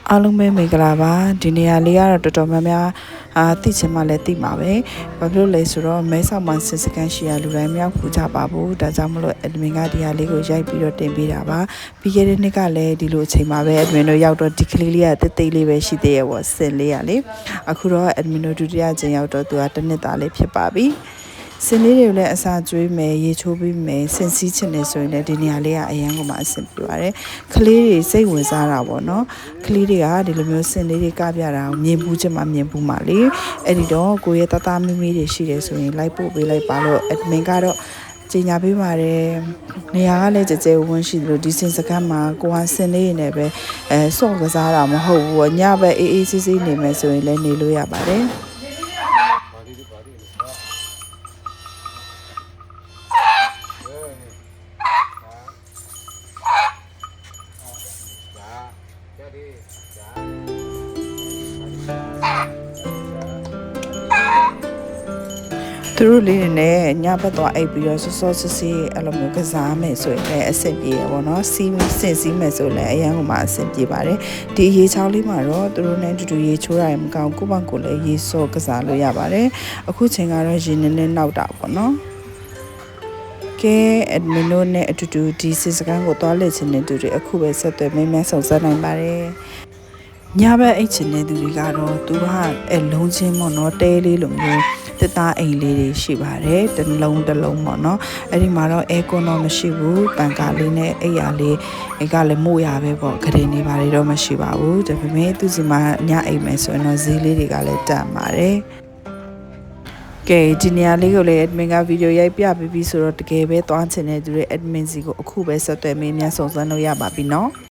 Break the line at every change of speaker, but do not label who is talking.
အားလုံးပဲမင်္ဂလာပါဒီနေရာလေးကတော့တော်တော်များများသိချင်မှလည်းသိမှာပဲဘာဖြစ်လို့လဲဆိုတော့မဲဆောက်မှာစစ်စကန်ရှိရလူတိုင်းမြောက်ဖူးကြပါဘူးဒါကြောင့်မလို့ admin ကဒီဟာလေးကိုရိုက်ပြီးတော့တင်ပေးတာပါပြီးခဲ့တဲ့နှစ်ကလည်းဒီလိုအချိန်မှာပဲ admin တို့ရောက်တော့ဒီကလေးလေးကတိတ်တိတ်လေးပဲရှိသေးရဲ့ပေါ့စင်လေးရလေအခုတော့ admin တို့ဒုတိယချိန်ရောက်တော့သူကတစ်နှစ်သားလေးဖြစ်ပါပြီစင်လေးတွေကိုလည်းအစာကျွေးမယ်ရေချိုးပေးမယ်ဆင်စီးချင်နေဆိုရင်လည်းဒီနေရာလေးကအရန်ကိုမှအဆင်ပြေပါတယ်ကလေးတွေစိတ်ဝင်စားတာပေါ့နော်ကလေးတွေကဒီလိုမျိုးစင်လေးတွေကပြတာကိုမြင်ဘူးချင်မှမြင်ဘူးမှလေအဲ့ဒီတော့ကိုရဲ့တသားမီမီတွေရှိတယ်ဆိုရင်လိုက်ပို့ပေးလိုက်ပါလို့ admin ကတော့ကျညာပေးပါတယ်နေရာကလည်းကြကြဝန်းရှိတယ်လို့ဒီစင်စကမ်းမှာကိုကစင်လေးနေပဲစော့ကစားတာမဟုတ်ဘူးညဘက်အေးအေးဆေးဆေးနေမယ်ဆိုရင်လည်းနေလို့ရပါတယ်သူတို့လေးတွေနဲ့ညဘက်သွားအိပ်ပြီးတော့စောစောစစ်စစ်အဲ့လိုမျိုးကစားမယ်ဆိုရင်လည်းအဆင်ပြေရပါတော့စီးစီးမယ်ဆိုလည်းအရန်ကမှအဆင်ပြေပါတယ်ဒီရေချောင်းလေးမှာတော့သူတို့နဲ့တူတူရေချိုးရရင်မကောင်းကိုယ့်ဘက်ကိုလည်းရေစောကစားလို့ရပါတယ်အခုချိန်ကတော့ရေနည်းနည်းနောက်တာပေါ့နော်ကဲ admin တို့နဲ့အတူတူဒီစစ်စကန်ကိုသွားလက်ချင်တဲ့သူတွေအခုပဲဆက်သွယ်မဲမဲဆုံစမ်းနိုင်ပါတယ်ညဘက်အိတ်ချင်တဲ့သူတွေကတော့သူကအလုံးချင်းပေါ့နော်တဲလေးလိုမျိုးတစ်သားအိမ်လေးတွေရှိပါတယ်တစ်လုံးပေါ့နော်အဲ့ဒီမှာတော့အဲကွန်တော့မရှိဘူးပန်ကာလေးနဲ့အိပ်ရာလေးအိတ်ကလည်းမို့ရပဲပေါ့ခရင်နေပါလေတော့မရှိပါဘူးဒါပေမဲ့သူစီမှာညအိမ်မယ်ဆိုရင်တော့ဈေးလေးတွေကလည်းတက်ပါတယ်ကဲဒီနေရာလေးကိုလည်း admin ကဗီဒီယိုရိုက်ပြပြီးဆိုတော့တကယ်ပဲသွားချင်တဲ့သူတွေ admin စီကိုအခုပဲဆက်သွယ်မေးမြန်းစုံစမ်းလို့ရပါပြီနော်